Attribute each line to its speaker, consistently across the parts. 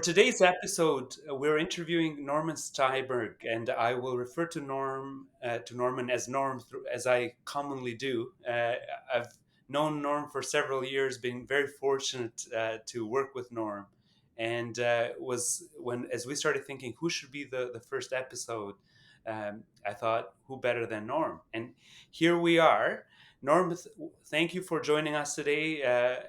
Speaker 1: today's episode, we're interviewing Norman Steinberg, and I will refer to Norman as Norm, as I commonly do. I've known Norm for several years, been very fortunate to work with Norm, and was when as we started thinking who should be the first episode, I thought who better than Norm, and here we are. Norm, thank you for joining us today,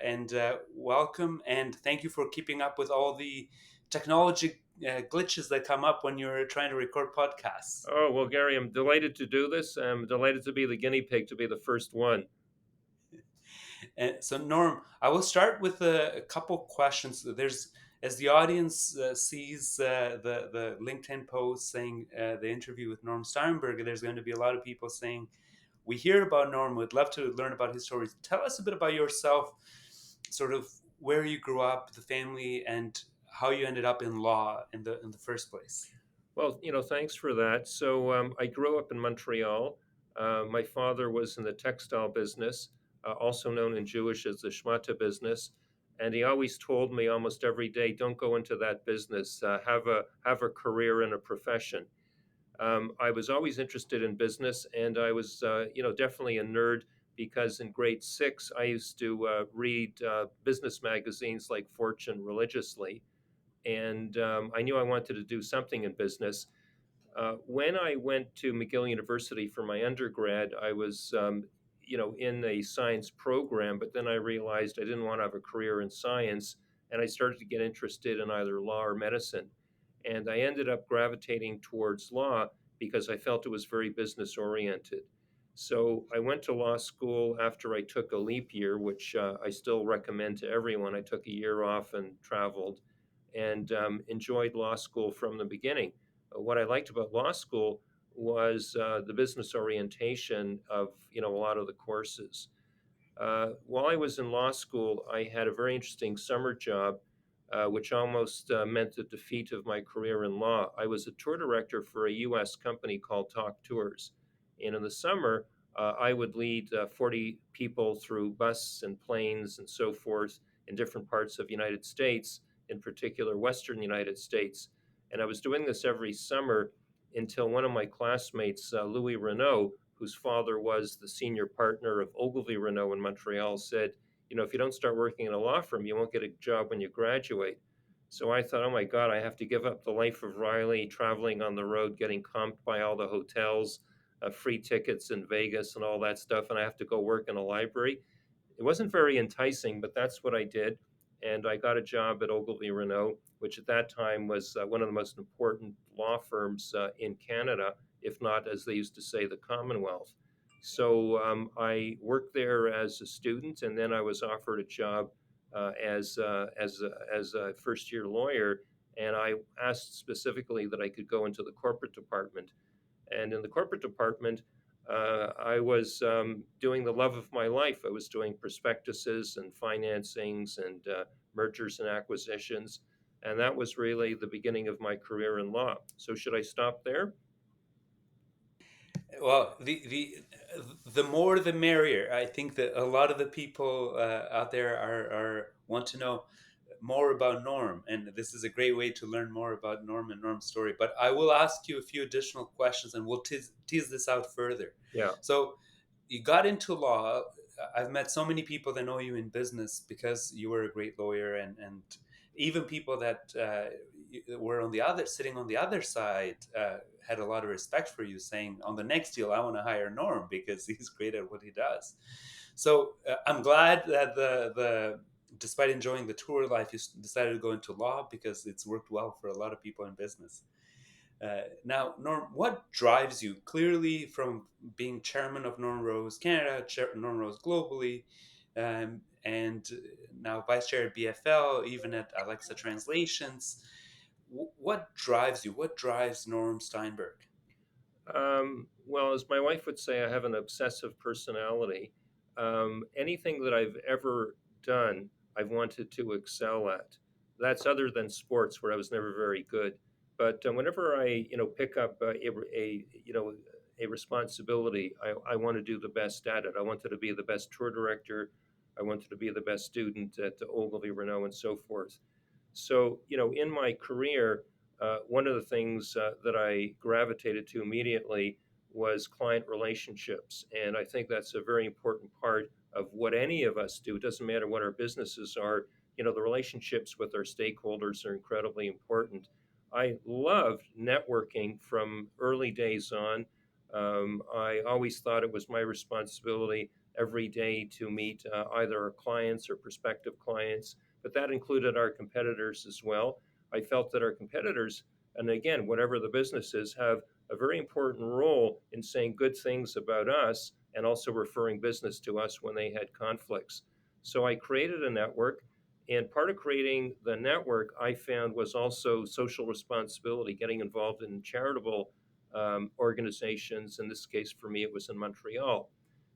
Speaker 1: and welcome, and thank you for keeping up with all the technology glitches that come up when you're trying to record podcasts.
Speaker 2: Oh, well, Gary, I'm delighted to do this. I'm delighted to be the guinea pig, to be the first one.
Speaker 1: And so, Norm, I will start with a couple questions. There's as the audience sees the LinkedIn post saying the interview with Norm Steinberg, there's going to be a lot of people saying, "We hear about Norm. We'd love to learn about his stories. Tell us a bit about yourself, sort of where you grew up, the family, and how you ended up in law in the first place."
Speaker 2: Well, thanks for that. So, I grew up in Montreal. My father was in the textile business, also known in Jewish as the shmata business. And he always told me almost every day, don't go into that business. Have a career in a profession. I was always interested in business, and I was, definitely a nerd because in grade six, I used to read business magazines like Fortune religiously, and I knew I wanted to do something in business. When I went to McGill University for my undergrad, I was, in a science program, but then I realized I didn't want to have a career in science, and I started to get interested in either law or medicine. And I ended up gravitating towards law because I felt it was very business oriented. So I went to law school after I took a leap year, which I still recommend to everyone. I took a year off and traveled and enjoyed law school from the beginning. What I liked about law school was the business orientation of a lot of the courses. While I was in law school, I had a very interesting summer job, which almost meant the defeat of my career in law. I was a tour director for a U.S. company called Talk Tours, and in the summer, I would lead 40 people through bus and planes and so forth in different parts of the United States, in particular Western United States. And I was doing this every summer until one of my classmates, Louis Renault, whose father was the senior partner of Ogilvy Renault in Montreal, said, if you don't start working in a law firm, you won't get a job when you graduate. So I thought, oh my God, I have to give up the life of Riley, traveling on the road, getting comped by all the hotels, free tickets in Vegas and all that stuff, and I have to go work in a library. It wasn't very enticing, but that's what I did. And I got a job at Ogilvy Renault, which at that time was one of the most important law firms in Canada, if not, as they used to say, the Commonwealth. So I worked there as a student, and then I was offered a job as a first year lawyer. And I asked specifically that I could go into the corporate department. And in the corporate department, I was doing the love of my life. I was doing prospectuses and financings and mergers and acquisitions. And that was really the beginning of my career in law. So, should I stop there?
Speaker 1: Well, the more the merrier. I think that a lot of the people out there are want to know more about Norm, and this is a great way to learn more about Norm and Norm's story. But I will ask you a few additional questions, and we'll tease this out further.
Speaker 2: Yeah.
Speaker 1: So, you got into law. I've met so many people that know you in business because you were a great lawyer, and even people that were on the other sitting on the other side had a lot of respect for you, saying on the next deal I want to hire Norm because he's great at what he does. So I'm glad that the despite enjoying the tour life, you decided to go into law because it's worked well for a lot of people in business. Now, Norm, what drives you? Clearly, from being chairman of Norm Rose Canada, Norm Rose globally, and now vice chair at BFL, even at Alexa Translations. What drives you? What drives Norm Steinberg?
Speaker 2: Well, as my wife would say, I have an obsessive personality. Anything that I've ever done, I've wanted to excel at. That's other than sports, where I was never very good. But whenever I, pick up a responsibility, I want to do the best at it. I wanted to be the best tour director. I wanted to be the best student at Ogilvy Renault and so forth. So, in my career, one of the things that I gravitated to immediately was client relationships. And I think that's a very important part of what any of us do. It doesn't matter what our businesses are, the relationships with our stakeholders are incredibly important. I loved networking from early days on. I always thought it was my responsibility every day to meet either our clients or prospective clients, but that included our competitors as well. I felt that our competitors, and again, whatever the business is, have a very important role in saying good things about us and also referring business to us when they had conflicts. So I created a network. And part of creating the network I found was also social responsibility, getting involved in charitable organizations. In this case, for me, it was in Montreal.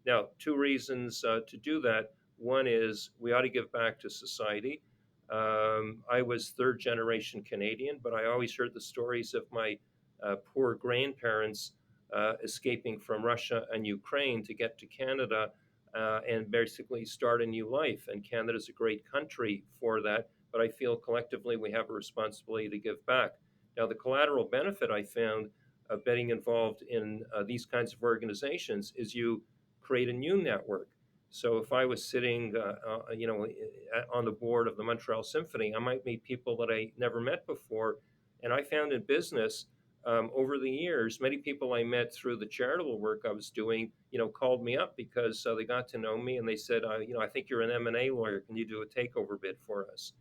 Speaker 2: Now, two reasons to do that. One is we ought to give back to society. I was third generation Canadian, but I always heard the stories of my poor grandparents escaping from Russia and Ukraine to get to Canada and basically start a new life. And Canada is a great country for that, but I feel collectively we have a responsibility to give back. Now, the collateral benefit I found of getting involved in these kinds of organizations is you create a new network. So if I was sitting, on the board of the Montreal Symphony, I might meet people that I never met before. And I found in business over the years, many people I met through the charitable work I was doing, called me up because they got to know me and they said, I think you're an M&A lawyer. Can you do a takeover bid for us?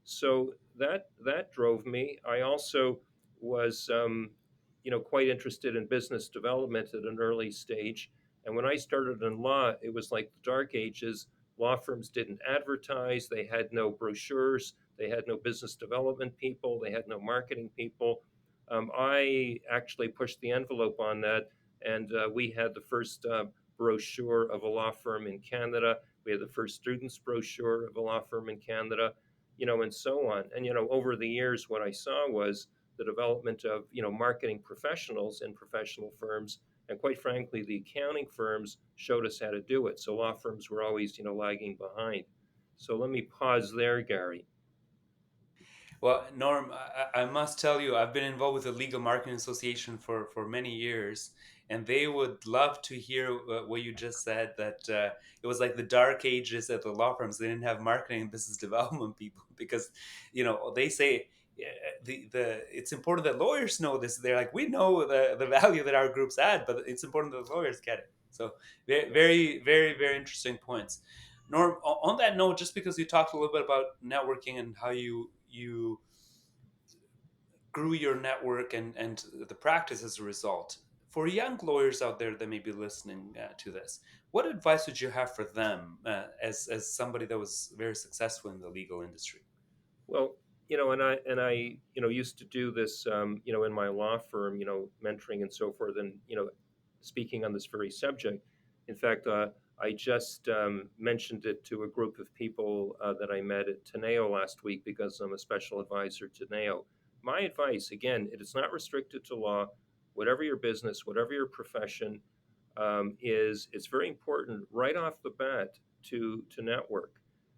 Speaker 2: So that drove me. I also was, quite interested in business development at an early stage. And when I started in law, it was like the dark ages. Law firms didn't advertise. They had no brochures. They had no business development people. They had no marketing people. I actually pushed the envelope on that, and we had the first brochure of a law firm in Canada. We had the first students brochure of a law firm in Canada, and so on. And, over the years, what I saw was the development of, marketing professionals in professional firms. And quite frankly, the accounting firms showed us how to do it. So law firms were always, lagging behind. So let me pause there, Gary.
Speaker 1: Well, Norm, I must tell you, I've been involved with the Legal Marketing Association for many years, and they would love to hear what you just said, that it was like the dark ages at the law firms. They didn't have marketing and business development people because, they say it's important that lawyers know this. They're like, we know the value that our groups add, but it's important that the lawyers get it. So very, very, very, very interesting points. Norm, on that note, just because you talked a little bit about networking and how you grew your network and the practice as a result, for young lawyers out there that may be listening to this, what advice would you have for them as somebody that was very successful in the legal industry?
Speaker 2: Well, and I used to do this, in my law firm, mentoring and so forth, and speaking on this very subject. In fact, I just mentioned it to a group of people that I met at Teneo last week because I'm a special advisor to Teneo. My advice, again, it is not restricted to law. Whatever your business, whatever your profession, is it's very important right off the bat to network,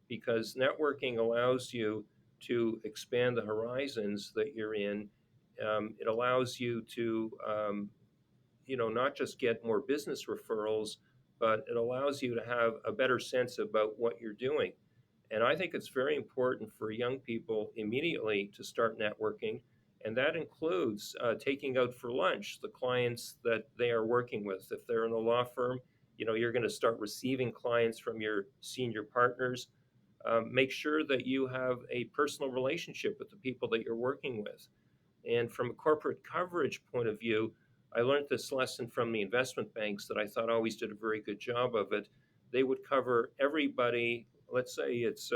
Speaker 2: because networking allows you to expand the horizons that you're in. It allows you to, not just get more business referrals, but it allows you to have a better sense about what you're doing. And I think it's very important for young people immediately to start networking. And that includes taking out for lunch the clients that they are working with. If they're in a law firm, you're going to start receiving clients from your senior partners. Make sure that you have a personal relationship with the people that you're working with. And from a corporate coverage point of view, I learned this lesson from the investment banks that I thought always did a very good job of it. They would cover everybody. Let's say it's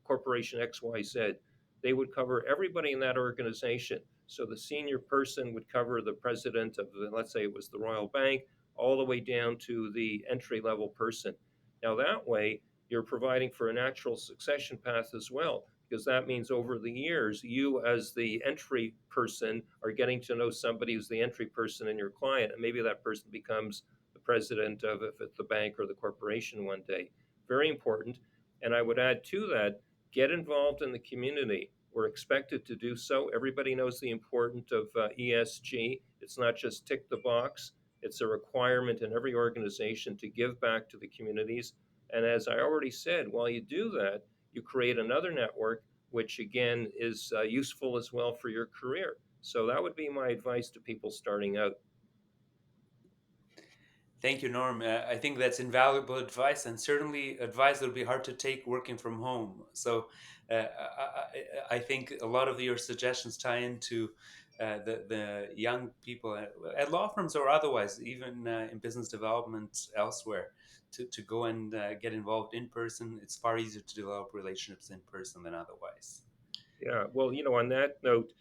Speaker 2: corporation XYZ. They would cover everybody in that organization. So the senior person would cover the president of the, let's say it was the Royal Bank, all the way down to the entry level person. Now that way, you're providing for a natural succession path as well, because that means over the years, you as the entry person are getting to know somebody who's the entry person in your client, and maybe that person becomes the president of, if it's the bank or the corporation one day. Very important. And I would add to that, Get involved in the community. We're expected to do so. Everybody knows the importance of ESG. It's not just tick the box, it's a requirement in every organization to give back to the communities. And as I already said, while you do that, you create another network, which again is useful as well for your career. So that would be my advice to people starting out.
Speaker 1: Thank you, Norm. I think that's invaluable advice, and certainly advice that would be hard to take working from home. So, I think a lot of your suggestions tie into the young people at law firms or otherwise, even in business development elsewhere, to go and get involved in person. It's far easier to develop relationships in person than otherwise.
Speaker 2: Yeah, well, on that note,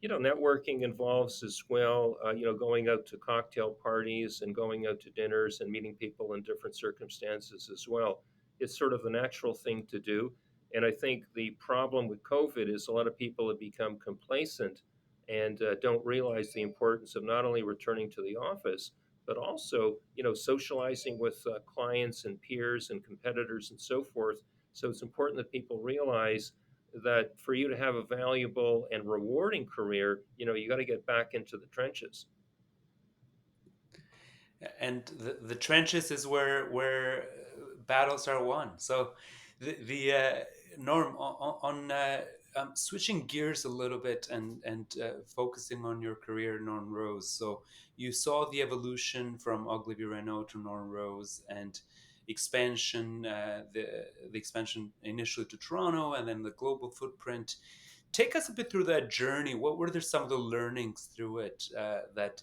Speaker 2: networking involves as well, going out to cocktail parties and going out to dinners and meeting people in different circumstances as well. It's sort of the natural thing to do. And I think the problem with COVID is a lot of people have become complacent and don't realize the importance of not only returning to the office, but also, socializing with clients and peers and competitors and so forth. So it's important that people realize that for you to have a valuable and rewarding career, you got to get back into the trenches.
Speaker 1: And the trenches is where battles are won. So the Norm, switching gears a little bit and focusing on your career, Norm Rose. So you saw the evolution from Ogilvy Renault to Norm Rose and expansion, the expansion initially to Toronto and then the global footprint. Take us a bit through that journey. What were there some of the learnings through it that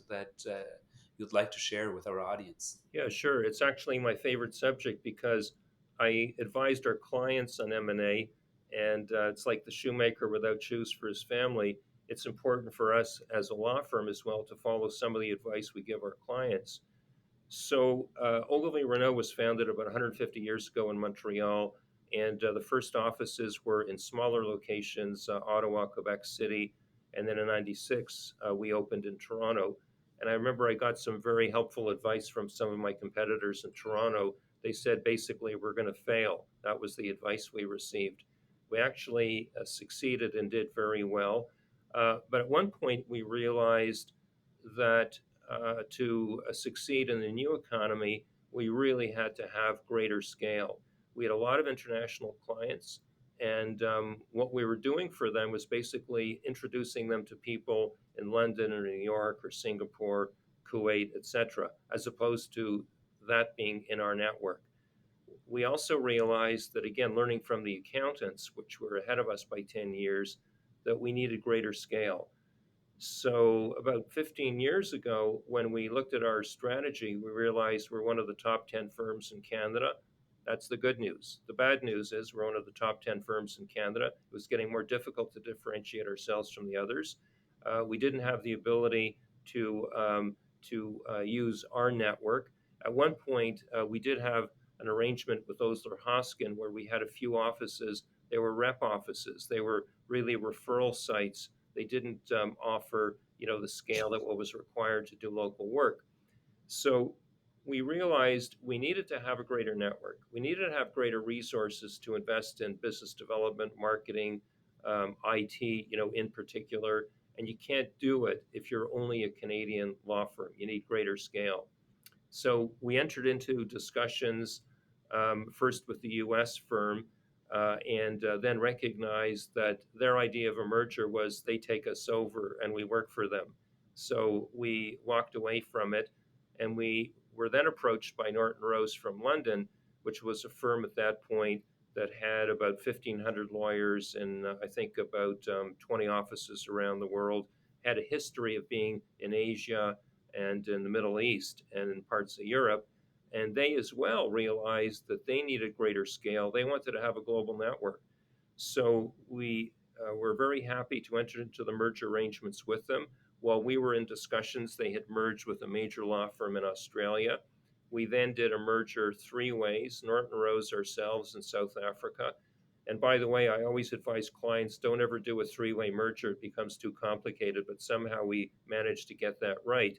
Speaker 1: you'd like to share with our audience?
Speaker 2: Yeah, sure. It's actually my favorite subject because I advised our clients on M&A, and it's like the shoemaker without shoes for his family. It's important for us as a law firm as well to follow some of the advice we give our clients. So, Ogilvy Renault was founded about 150 years ago in Montreal, and the first offices were in smaller locations, Ottawa, Quebec City, and then in '96 we opened in Toronto. And I remember I got some very helpful advice from some of my competitors in Toronto. They said basically we're going to fail. That was the advice we received. We actually succeeded and did very well. But at one point, we realized that to succeed in the new economy, we really had to have greater scale. We had a lot of international clients, and what we were doing for them was basically introducing them to people in London or New York or Singapore, Kuwait, etc., as opposed to that being in our network. We also realized that, again, learning from the accountants, which were ahead of us by 10 years, that we needed greater scale. So, about 15 years ago, when we looked at our strategy, we realized we're one of the top 10 firms in Canada. That's the good news. The bad news is we're one of the top 10 firms in Canada. It was getting more difficult to differentiate ourselves from the others. We didn't have the ability to use our network. At one point, we did have an arrangement with Osler Hoskin where we had a few offices. They were rep offices, they were really referral sites. They didn't offer, the scale that what was required to do local work. So we realized we needed to have a greater network. We needed to have greater resources to invest in business development, marketing, IT, in particular. And you can't do it if you're only a Canadian law firm. You need greater scale. So we entered into discussions first with the US firm and then recognized that their idea of a merger was they take us over and we work for them. So we walked away from it and we were then approached by Norton Rose from London, which was a firm at that point that had about 1,500 lawyers and I think about 20 offices around the world, had a history of being in Asia and in the Middle East and in parts of Europe. And they as well realized that they needed greater scale. They wanted to have a global network. So we were very happy to enter into the merger arrangements with them. While we were in discussions, they had merged with a major law firm in Australia. We then did a merger three ways, Norton Rose, ourselves, in South Africa. And by the way, I always advise clients don't ever do a three-way merger. It becomes too complicated, but somehow we managed to get that right.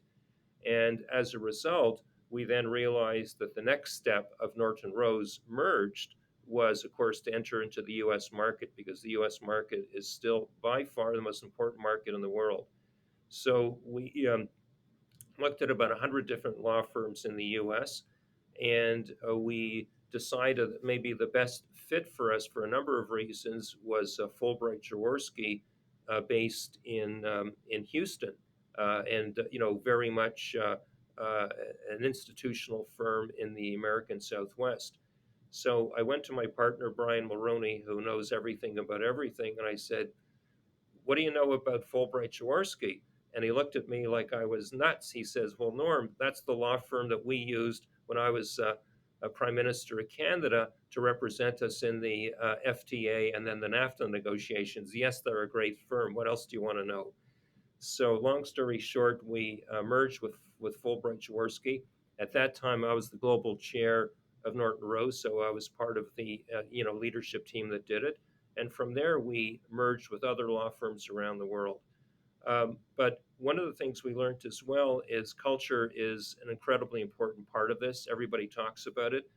Speaker 2: And as a result, we then realized that the next step of Norton Rose merged was, of course, to enter into the US market because the US market is still by far the most important market in the world. So we looked at about 100 different law firms in the US, and we decided that maybe the best fit for us for a number of reasons was Fulbright Jaworski, based in Houston, and very much uh, an institutional firm in the American Southwest. So I went to my partner Brian Mulroney, who knows everything about everything, and I said, "What do you know about Fulbright Jaworski?" And he looked at me like I was nuts. He says, "Well, Norm, that's the law firm that we used when I was a Prime Minister of Canada to represent us in the FTA and then the NAFTA negotiations. Yes, they're a great firm. What else do you want to know?" So, long story short, we merged with Fulbright Jaworski. At that time, I was the global chair of Norton Rose, so I was part of the leadership team that did it. And from there, we merged with other law firms around the world. But one of the things we learned as well is culture is an incredibly important part of this. Everybody talks about it.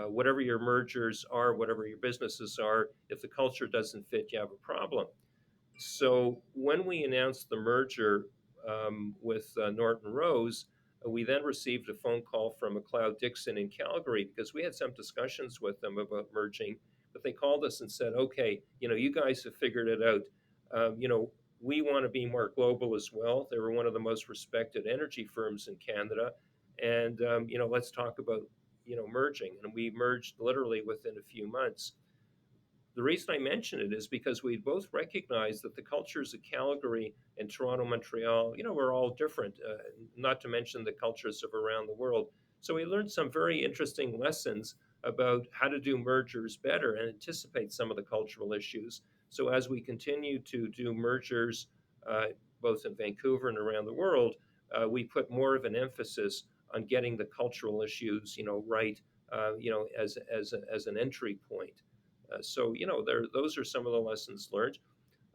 Speaker 2: Whatever your mergers are, whatever your businesses are, if the culture doesn't fit, you have a problem. So when we announced the merger with Norton Rose, we then received a phone call from McLeod Dixon in Calgary because we had some discussions with them about merging. But they called us and said, "Okay, you guys have figured it out. We want to be more global as well. They were one of the most respected energy firms in Canada, and let's talk about merging." And we merged literally within a few months. The reason I mention it is because we both recognize that the cultures of Calgary and Toronto, Montreal, we're all different, not to mention the cultures of around the world. So we learned some very interesting lessons about how to do mergers better and anticipate some of the cultural issues. So as we continue to do mergers, uh, both in Vancouver and around the world, we put more of an emphasis on getting the cultural issues, right, as an entry point. Those are some of the lessons learned.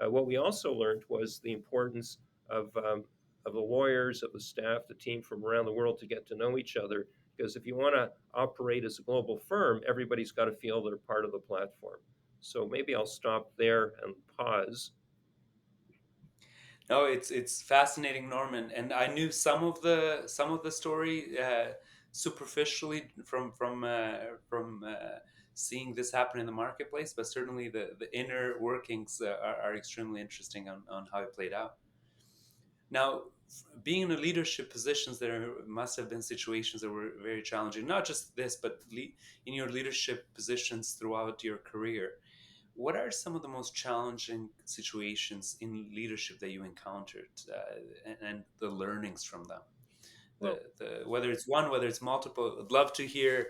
Speaker 2: What we also learned was the importance of the lawyers, of the staff, the team from around the world to get to know each other. Because if you want to operate as a global firm, everybody's got to feel they're part of the platform. So maybe I'll stop there and pause.
Speaker 1: No, it's fascinating, Norman, and I knew some of the story superficially from seeing this happen in the marketplace, but certainly the inner workings are extremely interesting on how it played out. Now, being in a leadership positions, there must have been situations that were very challenging. Not just this, but in your leadership positions throughout your career. What are some of the most challenging situations in leadership that you encountered, and the learnings from them?
Speaker 2: Well,
Speaker 1: The whether it's one, whether it's multiple, I'd love to hear,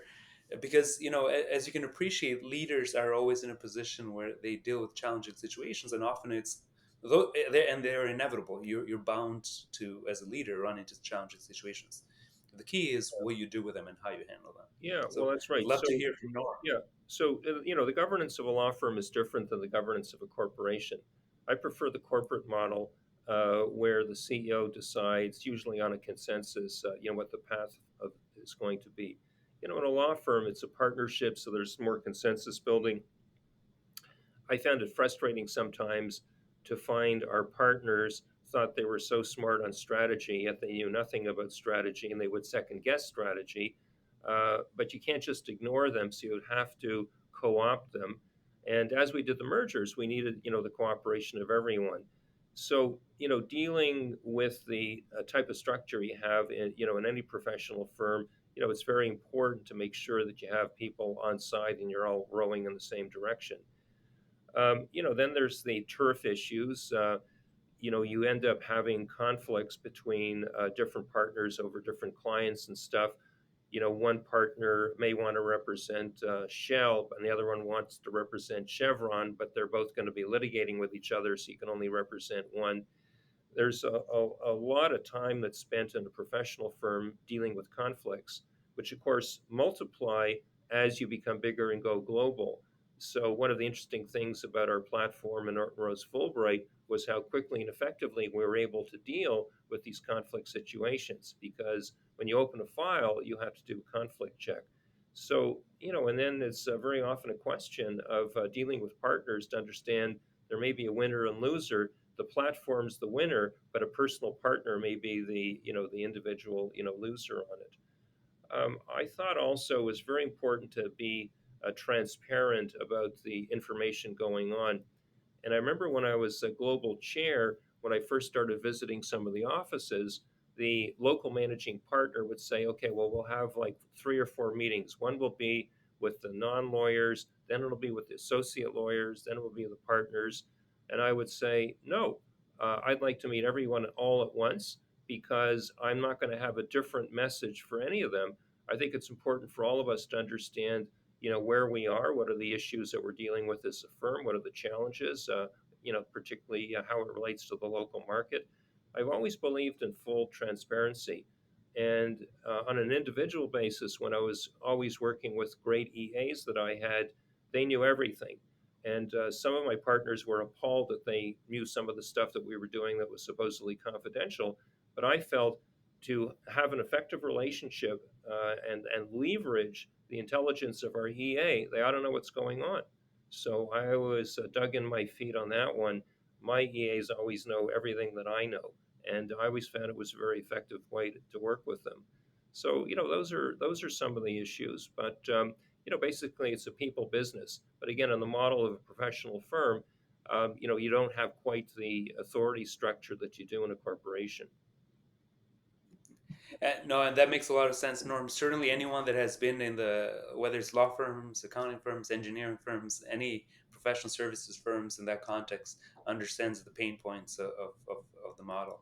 Speaker 1: because as you can appreciate, leaders are always in a position where they deal with challenging situations, and often it's though they're inevitable. You're bound to, as a leader, run into challenging situations. The key is what you do with them and how you handle them.
Speaker 2: yeah, well,
Speaker 1: So
Speaker 2: that's
Speaker 1: I'd
Speaker 2: right.
Speaker 1: love to hear from Norm.
Speaker 2: Yeah. The governance of a law firm is different than the governance of a corporation. I prefer the corporate model where the CEO decides, usually on a consensus, what the path is going to be. In a law firm, it's a partnership, so there's more consensus building. I found it frustrating sometimes to find our partners thought they were so smart on strategy, yet they knew nothing about strategy and they would second guess strategy. But you can't just ignore them, so you would have to co opt them. And as we did the mergers, we needed the cooperation of everyone. So dealing with the type of structure you have in any professional firm, it's very important to make sure that you have people on side and you're all rowing in the same direction. Then there's the turf issues. You end up having conflicts between different partners over different clients and stuff. One partner may want to represent Shell, and the other one wants to represent Chevron, but they're both going to be litigating with each other, so you can only represent one. There's a lot of time that's spent in a professional firm dealing with conflicts, which of course multiply as you become bigger and go global. So one of the interesting things about our platform and Norton Rose Fulbright was how quickly and effectively we were able to deal with these conflict situations. Because when you open a file, you have to do a conflict check. So, and then it's very often a question of dealing with partners to understand there may be a winner and loser. The platform's the winner, but a personal partner may be the individual, loser on it. I thought also it was very important to be transparent about the information going on. And I remember when I was a global chair, when I first started visiting some of the offices, the local managing partner would say, okay, well, we'll have like 3 or 4 meetings. One will be with the non lawyers, then it'll be with the associate lawyers, then it will be the partners. And I would say, no, I'd like to meet everyone all at once because I'm not going to have a different message for any of them. I think it's important for all of us to understand where we are, what are the issues that we're dealing with as a firm, what are the challenges, particularly how it relates to the local market. I've always believed in full transparency. And on an individual basis, when I was always working with great EAs that I had, they knew everything. And some of my partners were appalled that they knew some of the stuff that we were doing that was supposedly confidential. But I felt to have an effective relationship and leverage the intelligence of our EA, they ought to know what's going on. So I was dug in my feet on that one. My EAs always know everything that I know, and I always found it was a very effective way to work with them. So those are some of the issues, but basically it's a people business. But again, in the model of a professional firm, you don't have quite the authority structure that you do in a corporation.
Speaker 1: No, and that makes a lot of sense, Norm. Certainly, anyone that has been in whether it's law firms, accounting firms, engineering firms, any professional services firms in that context understands the pain points of the model.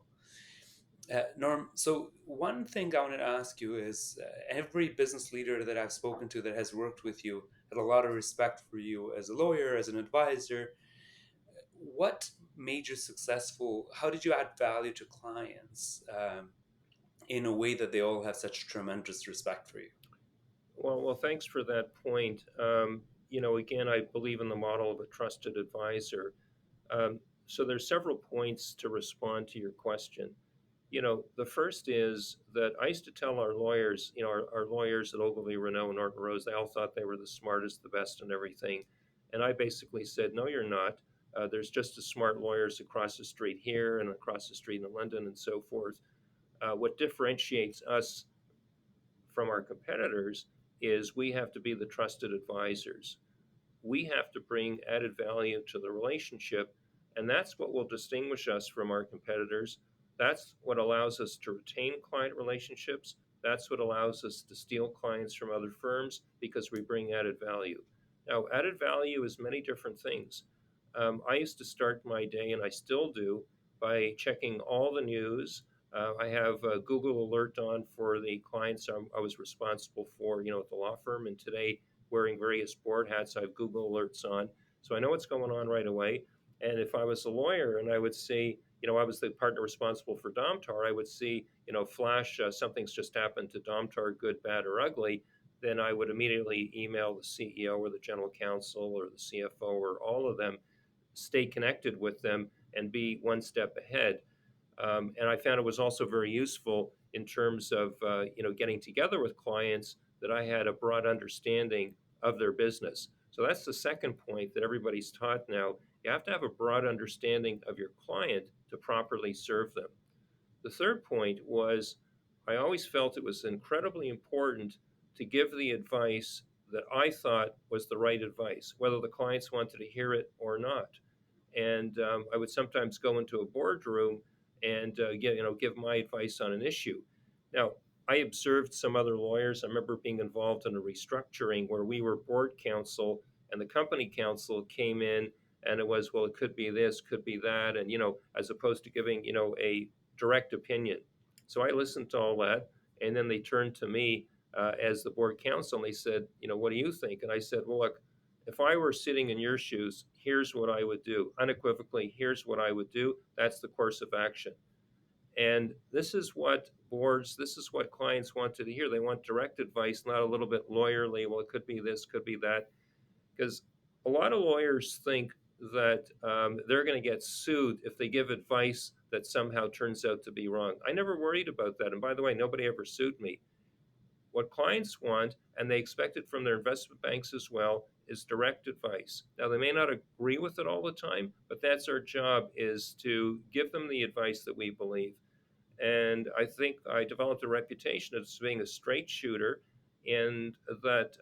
Speaker 1: Norm, so one thing I want to ask you is every business leader that I've spoken to that has worked with you had a lot of respect for you as a lawyer, as an advisor. What made you successful? How did you add value to clients in a way that they all have such tremendous respect for you?
Speaker 2: Well, thanks for that point. Again, I believe in the model of a trusted advisor. So there's several points to respond to your question. The first is that I used to tell our lawyers, our lawyers at Ogilvy, Renault, and Norton Rose, they all thought they were the smartest, the best, and everything. And I basically said, no, you're not. There's just as smart lawyers across the street here and across the street in London and so forth. What differentiates us from our competitors is we have to be the trusted advisors. We have to bring added value to the relationship, and that's what will distinguish us from our competitors. That's what allows us to retain client relationships. That's what allows us to steal clients from other firms because we bring added value. Now, added value is many different things. I used to start my day, and I still do, by checking all the news. I have a Google Alert on for the clients I was responsible for, at the law firm. And today, wearing various board hats, I have Google Alerts on. So I know what's going on right away. And if I was a lawyer and I would see, I was the partner responsible for Domtar, I would see, flash, something's just happened to Domtar, good, bad, or ugly. Then I would immediately email the CEO or the general counsel or the CFO or all of them, stay connected with them, and be one step ahead. And I found it was also very useful in terms of getting together with clients that I had a broad understanding of their business. So that's the second point that everybody's taught now. You have to have a broad understanding of your client to properly serve them. The third point was I always felt it was incredibly important to give the advice that I thought was the right advice, whether the clients wanted to hear it or not. And I would sometimes go into a boardroom and give my advice on an issue. Now, I observed some other lawyers. I remember being involved in a restructuring where we were board counsel and the company counsel came in, and it was, well, it could be this, could be that, and as opposed to giving a direct opinion. So I listened to all that, and then they turned to me as the board counsel, and they said, what do you think? And I said, well, look, if I were sitting in your shoes, here's what I would do. Unequivocally, here's what I would do. That's the course of action. And this is what boards, this is what clients want to hear. They want direct advice, not a little bit lawyerly. Well, it could be this, could be that. Because a lot of lawyers think that they're going to get sued if they give advice that somehow turns out to be wrong. I never worried about that. And by the way, nobody ever sued me. What clients want, and they expect it from their investment banks as well, is direct advice. Now, they may not agree with it all the time, but that's our job, is to give them the advice that we believe. And I think I developed a reputation as being a straight shooter, and that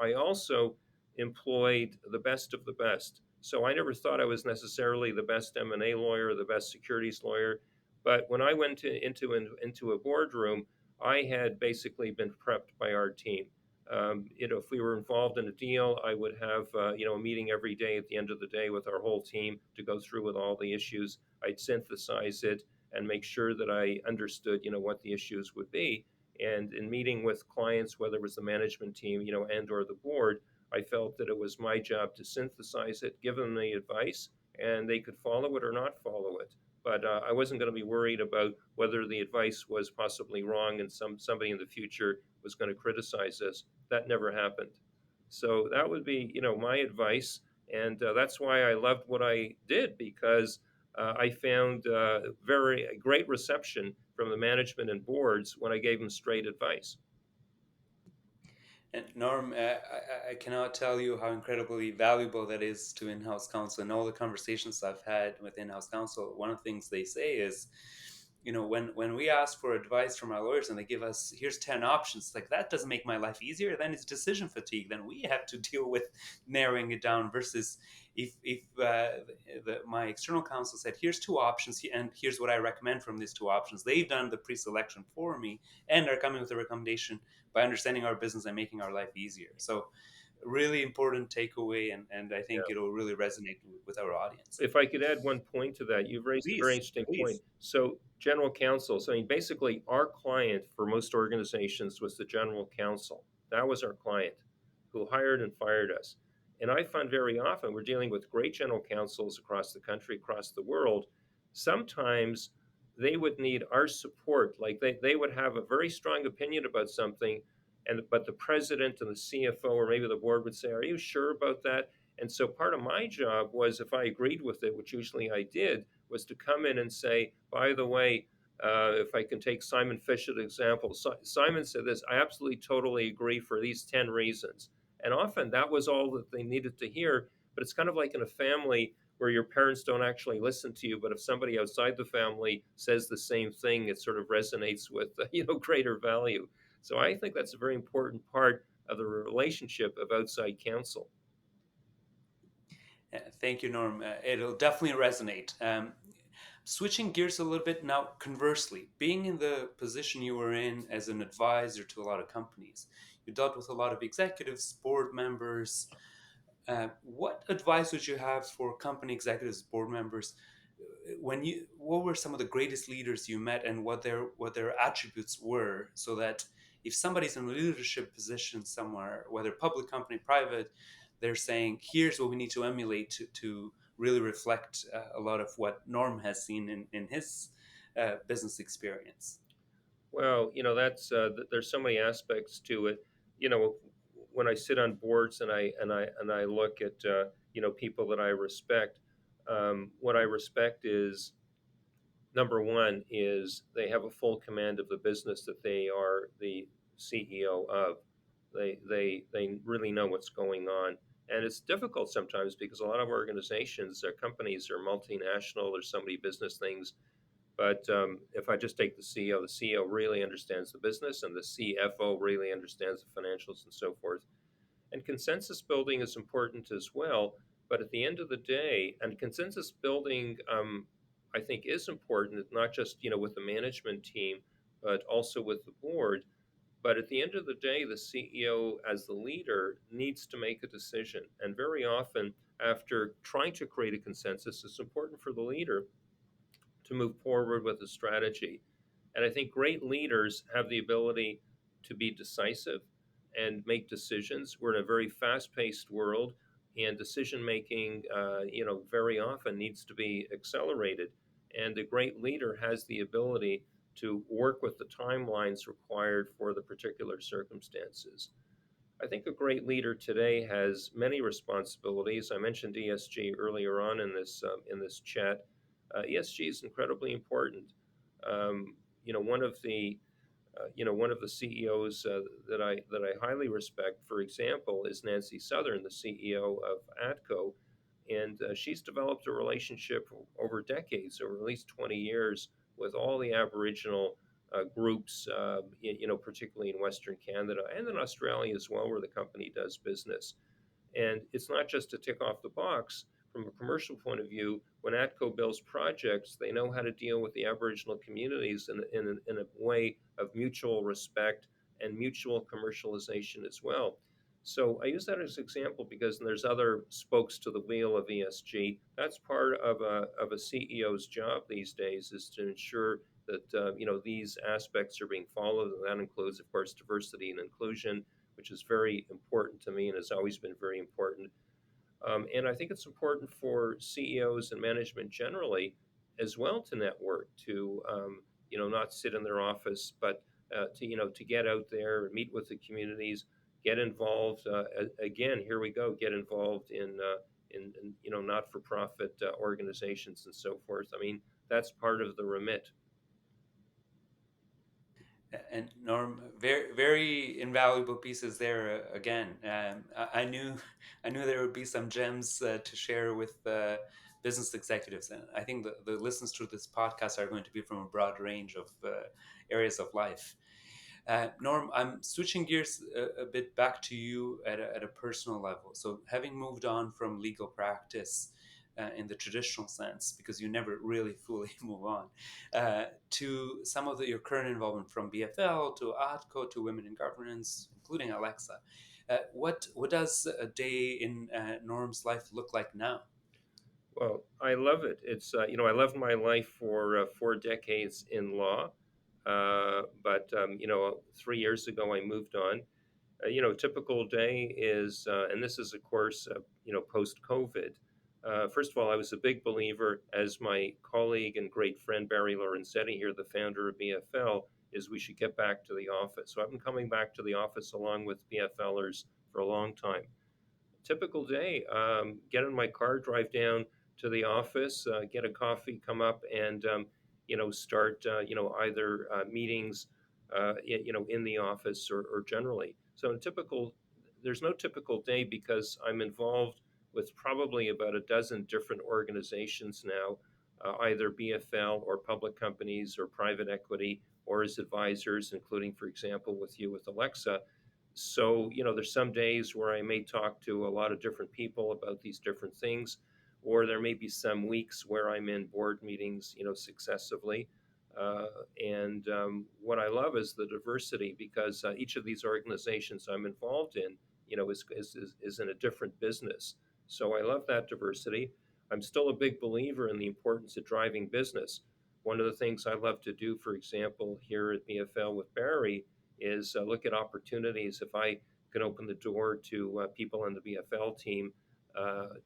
Speaker 2: I also employed the best of the best. So I never thought I was necessarily the best M&A lawyer or the best securities lawyer, but when I went into a boardroom, I had basically been prepped by our team. If we were involved in a deal, I would have a meeting every day at the end of the day with our whole team to go through with all the issues. I'd synthesize it and make sure that I understood, what the issues would be. And in meeting with clients, whether it was the management team, and or the board, I felt that it was my job to synthesize it, give them the advice, and they could follow it or not follow it. But I wasn't going to be worried about whether the advice was possibly wrong and somebody in the future was going to criticize us. That never happened. So that would be, my advice, and that's why I loved what I did, because I found very great reception from the management and boards when I gave them straight advice.
Speaker 1: And Norm, I cannot tell you how incredibly valuable that is to in-house counsel. And all the conversations I've had with in-house counsel, one of the things they say is, when we ask for advice from our lawyers and they give us, here's 10 options, like that doesn't make my life easier. Then it's decision fatigue. Then we have to deal with narrowing it down versus if my external counsel said, here's two options and here's what I recommend from these two options. They've done the pre-selection for me and are coming with a recommendation by understanding our business and making our life easier. So really important takeaway, and I think
Speaker 2: Yeah.
Speaker 1: it'll really resonate with our audience.
Speaker 2: If I could add one point to that, you've raised a very
Speaker 1: Please,
Speaker 2: interesting point.
Speaker 1: please.
Speaker 2: So, general counsel, so I mean, basically, our client for most organizations was the general counsel. That was our client who hired and fired us. And I find very often we're dealing with great general counsels across the country, across the world. Sometimes they would need our support. Like they would have a very strong opinion about something, but the president and the CFO or maybe the board would say, "Are you sure about that?" And so part of my job was, if I agreed with it, which usually I did, was to come in and say, by the way, if I can take Simon Fisher's example, Simon said this, I absolutely totally agree for these 10 reasons. And often that was all that they needed to hear. But it's kind of like in a family where your parents don't actually listen to you, but if somebody outside the family says the same thing, it sort of resonates with greater value. So I think that's a very important part of the relationship of outside counsel.
Speaker 1: Thank you, Norm. It'll definitely resonate. Switching gears a little bit now, conversely, being in the position you were in as an advisor to a lot of companies, you dealt with a lot of executives, board members. What advice would you have for company executives, board members? What were some of the greatest leaders you met, and what their attributes were, so that if somebody's in a leadership position somewhere, whether public company, private, they're saying, here's what we need to emulate to really reflect a lot of what Norm has seen in his business experience.
Speaker 2: Well, that's there's so many aspects to it. You know, when I sit on boards and I look at people that I respect, what I respect is, number one, is they have a full command of the business that they are the CEO of. They really know what's going on, and it's difficult sometimes because a lot of organizations, their companies are multinational. There's so many business things, but if I just take the CEO really understands the business, and the CFO really understands the financials and so forth. And consensus building is important as well. But at the end of the day, and consensus building, I think, is important, not just with the management team, but also with the board. But at the end of the day, the CEO, as the leader, needs to make a decision. And very often, after trying to create a consensus, it's important for the leader to move forward with a strategy. And I think great leaders have the ability to be decisive and make decisions. We're in a very fast-paced world, and decision making, very often needs to be accelerated. And a great leader has the ability to work with the timelines required for the particular circumstances. I think a great leader today has many responsibilities. I mentioned ESG earlier on in this chat. ESG is incredibly important. One of the One of the CEOs that I highly respect, for example, is Nancy Southern, the CEO of ATCO, and she's developed a relationship over decades, or at least 20 years, with all the Aboriginal groups, particularly in Western Canada and in Australia as well, where the company does business. And it's not just to tick off the box. From a commercial point of view, when ATCO builds projects, they know how to deal with the Aboriginal communities in a way of mutual respect and mutual commercialization as well. So I use that as an example because there's other spokes to the wheel of ESG. That's part of a CEO's job these days, is to ensure that these aspects are being followed, and that includes, of course, diversity and inclusion, which is very important to me and has always been very important. And I think it's important for CEOs and management generally as well to network, to not sit in their office, but to get out there and meet with the communities, get involved. Again, here we go, get involved in not-for-profit organizations and so forth. I mean, that's part of the remit.
Speaker 1: And Norm, very very invaluable pieces there. Again, I knew I knew there would be some gems to share with business executives, and I think the listens to this podcast are going to be from a broad range of areas of life. Norm, I'm switching gears a bit back to you at a personal level. So, having moved on from legal practice in the traditional sense, because you never really fully move on, to some of your current involvement from BFL to ATCO to Women in Governance, including Alexa. What does a day in Norm's life look like now?
Speaker 2: Well, I love it. I loved my life for 4 decades in law, but 3 years ago I moved on. Typical day is, and this is, of course, post COVID. First of all, I was a big believer, as my colleague and great friend Barry Lorenzetti here, the founder of BFL, is we should get back to the office. So I've been coming back to the office along with BFLers for a long time. Typical day, get in my car, drive down to the office, get a coffee, come up, and start either meetings in the office, or generally. So in typical, there's no typical day because I'm involved with probably about a dozen different organizations now, either BFL or public companies or private equity, or as advisors, including, for example, with you with Alexa. So, there's some days where I may talk to a lot of different people about these different things, or there may be some weeks where I'm in board meetings, successively. Uh, and what I love is the diversity, because each of these organizations I'm involved in, is in a different business. So I love that diversity. I'm still a big believer in the importance of driving business. One of the things I love to do, for example, here at BFL with Barry, is look at opportunities. If I can open the door to people on the BFL team,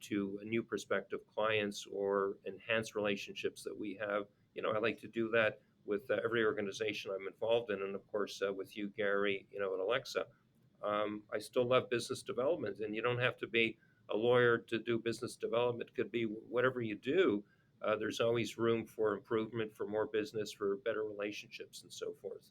Speaker 2: to new prospective clients, or enhance relationships that we have, I like to do that with every organization I'm involved in, and of course with you, Gary, and Alexa. I still love business development, and you don't have to be a lawyer to do business development. It could be whatever you do. There's always room for improvement, for more business, for better relationships, and so forth.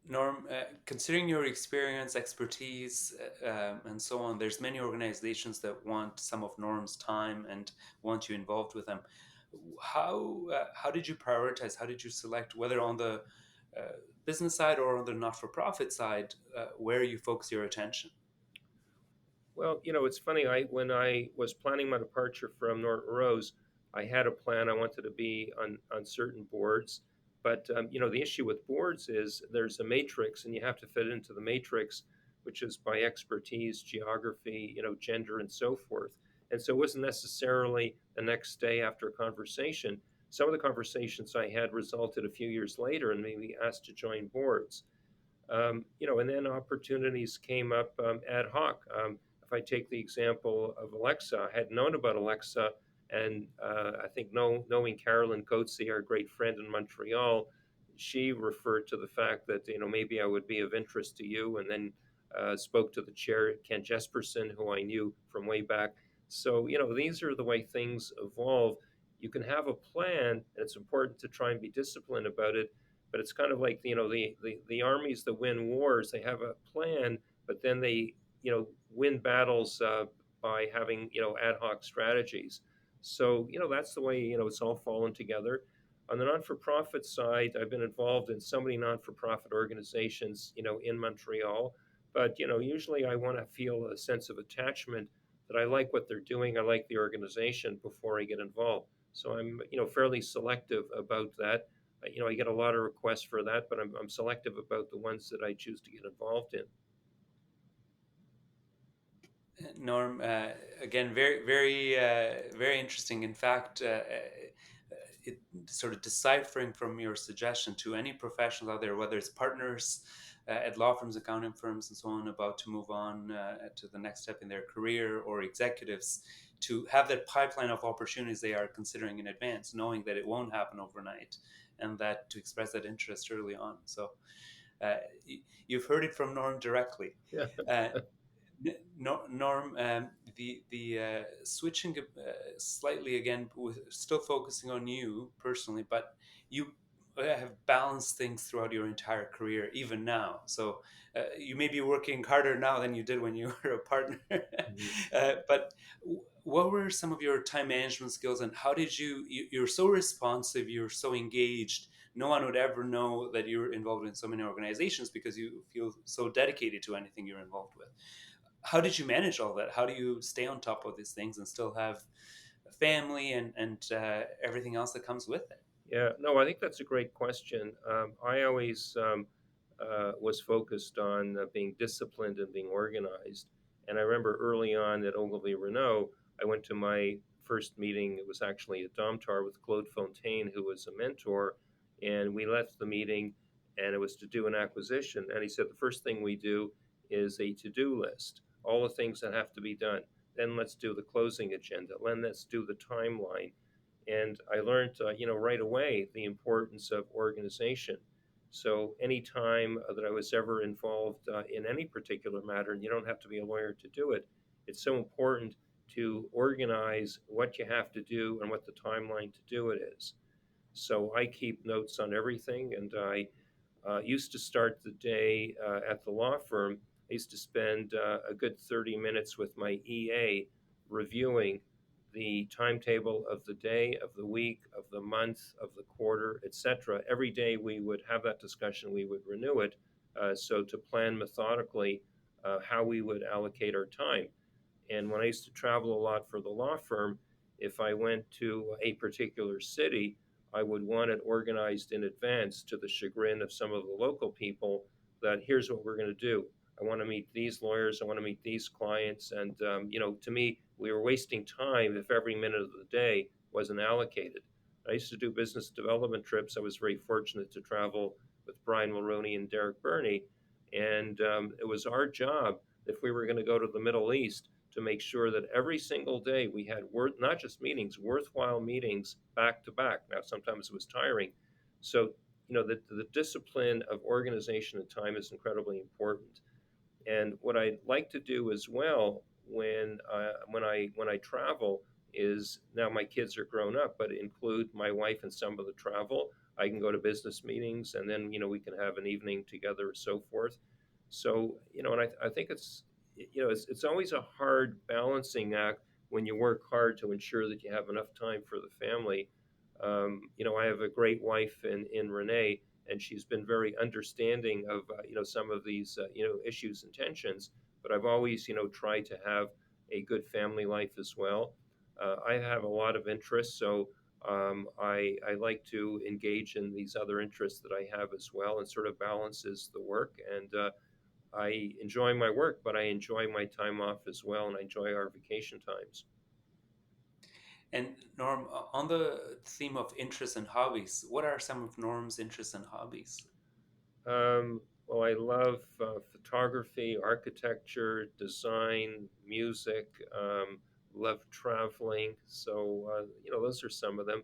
Speaker 1: Norm, considering your experience, expertise, and so on, there's many organizations that want some of Norm's time and want you involved with them. How did you prioritize? How did you select whether on the business side or on the not-for-profit side where you focus your attention?
Speaker 2: Well, it's funny. When I was planning my departure from Norton Rose, I had a plan. I wanted to be on certain boards, but the issue with boards is there's a matrix, and you have to fit into the matrix, which is by expertise, geography, gender, and so forth. And so it wasn't necessarily the next day after a conversation. Some of the conversations I had resulted a few years later and made me asked to join boards. And then opportunities came up ad hoc. If I take the example of Alexa, I had known about Alexa, and I think knowing Carolyn Coetzee, our great friend in Montreal, she referred to the fact that maybe I would be of interest to you, and then spoke to the chair, Ken Jesperson, who I knew from way back. So these are the way things evolve. You can have a plan, and it's important to try and be disciplined about it, But it's kind of like, the armies that win wars, they have a plan, but then they, win battles by having, ad hoc strategies. So, that's the way, it's all fallen together. On the non-for-profit side, I've been involved in so many non-for-profit organizations, in Montreal. But, usually I want to feel a sense of attachment, that I like what they're doing, I like the organization before I get involved. So I'm, fairly selective about that. I get a lot of requests for that, but I'm selective about the ones that I choose to get involved in.
Speaker 1: Norm, again, very interesting. In fact, it sort of deciphering from your suggestion to any professionals out there, whether it's partners at law firms, accounting firms, and so on, about to move on to the next step in their career, or executives, to have that pipeline of opportunities they are considering in advance, knowing that it won't happen overnight, and that to express that interest early on. So uh, you've heard it from Norm directly.
Speaker 2: Yeah.
Speaker 1: Uh, Norm, the switching slightly again, with still focusing on you personally, but you have balanced things throughout your entire career, even now. So you may be working harder now than you did when you were a partner.
Speaker 2: Mhm.
Speaker 1: But what were some of your time management skills, and how did you're so responsive, you're so engaged. No one would ever know that you're involved in so many organizations because you feel so dedicated to anything you're involved with. How did you manage all that? How do you stay on top of these things and still have a family and everything else that comes with it?
Speaker 2: Yeah, no, I think that's a great question. I always was focused on being disciplined and being organized. And I remember early on at Ogilvy Renault, I went to my first meeting. It was actually at Domtar with Claude Fontaine, who was a mentor. And we left the meeting, and it was to do an acquisition. And he said, the first thing we do is a to do list, all the things that have to be done. Then let's do the closing agenda. Then let's do the timeline. And I learned, right away the importance of organization. So anytime that I was ever involved in any particular matter, and you don't have to be a lawyer to do it, it's so important to organize what you have to do and what the timeline to do it is. So I keep notes on everything, and I used to start the day at the law firm. I used to spend a good 30 minutes with my EA reviewing the timetable of the day, of the week, of the month, of the quarter, etc. Every day we would have that discussion, we would renew it. So to plan methodically how we would allocate our time. And when I used to travel a lot for the law firm, if I went to a particular city, I would want it organized in advance, to the chagrin of some of the local people, that here's what we're going to do. I want to meet these lawyers. I want to meet these clients. And, to me, we were wasting time if every minute of the day wasn't allocated. I used to do business development trips. I was very fortunate to travel with Brian Mulroney and Derek Burney. And it was our job, if we were going to go to the Middle East, to make sure that every single day we had not just meetings, worthwhile meetings back to back. Now, sometimes it was tiring. So, the discipline of organization and time is incredibly important. And what I like to do as well, when I travel, is, now my kids are grown up, but include my wife in some of the travel. I can go to business meetings, and then we can have an evening together, or so forth. So, and I think it's always a hard balancing act when you work hard to ensure that you have enough time for the family. I have a great wife in Renee, and she's been very understanding of some of these issues and tensions. But I've always tried to have a good family life as well. I have a lot of interests, so I like to engage in these other interests that I have as well, and sort of balances the work. And I enjoy my work, but I enjoy my time off as well, and I enjoy our vacation times.
Speaker 1: And Norm, on the theme of interests and hobbies, what are some of Norm's interests and hobbies?
Speaker 2: Well, I love photography, architecture, design, music. Love traveling. So those are some of them.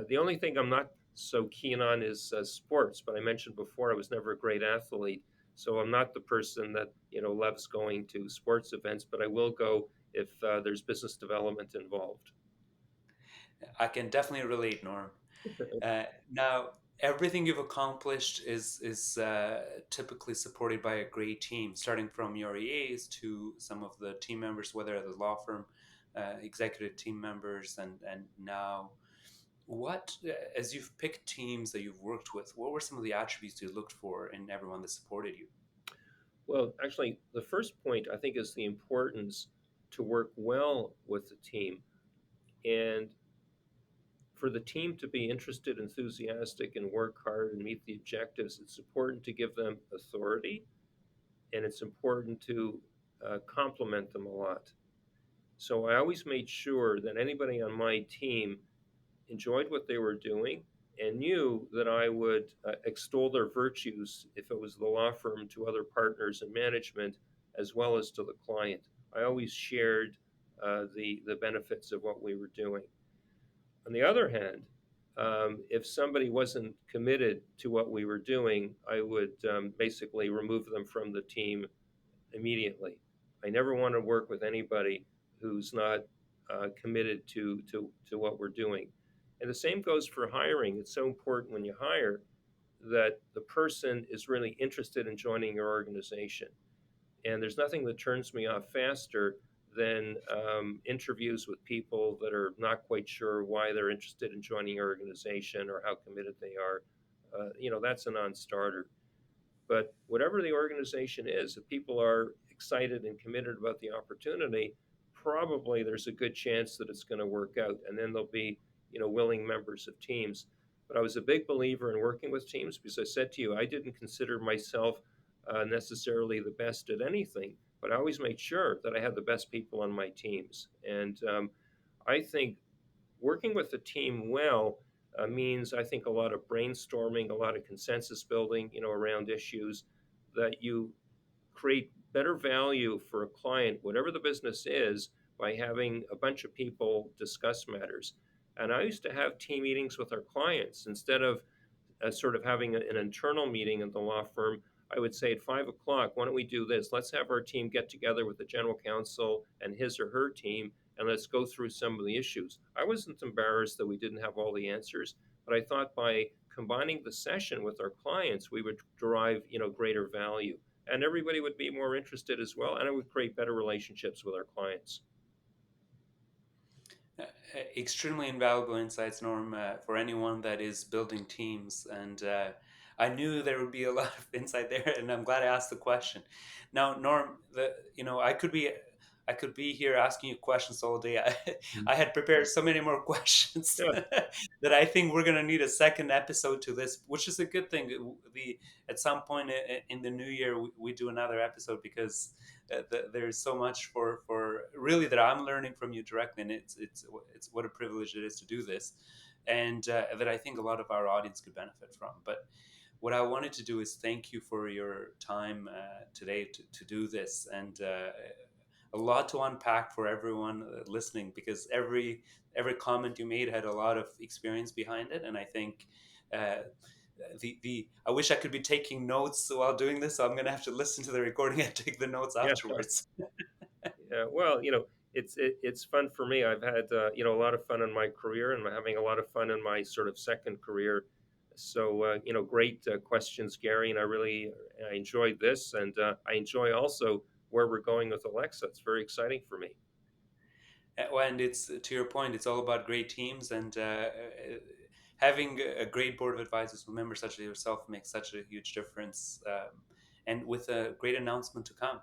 Speaker 2: The only thing I'm not so keen on is sports. But I mentioned before I was never a great athlete, so I'm not the person that loves going to sports events. But I will go if there's business development involved.
Speaker 1: I can definitely relate, Norm. Now, everything you've accomplished is typically supported by a great team, starting from your EAs to some of the team members, whether at the law firm, executive team members, and now what, as you've picked teams that you've worked with, what were some of the attributes you looked for in everyone that supported you?
Speaker 2: Well, actually, the first point I think is the importance to work well with the team. And for the team to be interested, enthusiastic, and work hard and meet the objectives, it's important to give them authority, and it's important to compliment them a lot. So I always made sure that anybody on my team enjoyed what they were doing and knew that I would extol their virtues if it was the law firm to other partners and management as well as to the client. I always shared the benefits of what we were doing. On the other hand, if somebody wasn't committed to what we were doing, I would basically remove them from the team immediately. I never want to work with anybody who's not committed to what we're doing. And the same goes for hiring. It's so important when you hire that the person is really interested in joining your organization. And there's nothing that turns me off faster than interviews with people that are not quite sure why they're interested in joining your organization or how committed they are. That's a non-starter. But whatever the organization is, if people are excited and committed about the opportunity, probably there's a good chance that it's going to work out, and then they'll be, willing members of teams. But I was a big believer in working with teams because I said to you, I didn't consider myself necessarily the best at anything, but I always made sure that I had the best people on my teams. And I think working with the team well means I think a lot of brainstorming, a lot of consensus building, around issues that you create better value for a client, whatever the business is, by having a bunch of people discuss matters. And I used to have team meetings with our clients instead of sort of having an internal meeting in the law firm. I would say at 5 o'clock, why don't we do this? Let's have our team get together with the general counsel and his or her team, and let's go through some of the issues. I wasn't embarrassed that we didn't have all the answers, but I thought by combining the session with our clients, we would derive, greater value. And everybody would be more interested as well, and it would create better relationships with our clients.
Speaker 1: Extremely invaluable insights, Norm, for anyone that is building teams. And I knew there would be a lot of insight there, and I'm glad I asked the question. Now, Norm, I could be here asking you questions all day. I had prepared so many more questions
Speaker 2: Yeah,
Speaker 1: that I think we're going to need a second episode to this, which is a good thing. At some point in the new year, we do another episode because there's so much for really that I'm learning from you directly, and it's what a privilege it is to do this, and that I think a lot of our audience could benefit from. But what I wanted to do is thank you for your time today to do this, and a lot to unpack for everyone listening, because every comment you made had a lot of experience behind it, and I think. The I wish I could be taking notes while doing this, so I'm going to have to listen to the recording and take the notes
Speaker 2: yeah,
Speaker 1: afterwards.
Speaker 2: yeah. Well, it's fun for me. I've had a lot of fun in my career, and I'm having a lot of fun in my sort of second career. So great questions, Gary, and I enjoyed this, and I enjoy also where we're going with Alexa. It's very exciting for me.
Speaker 1: And it's, to your point, it's all about great teams, and having a great board of advisors with members such as yourself makes such a huge difference. And with a great announcement to come.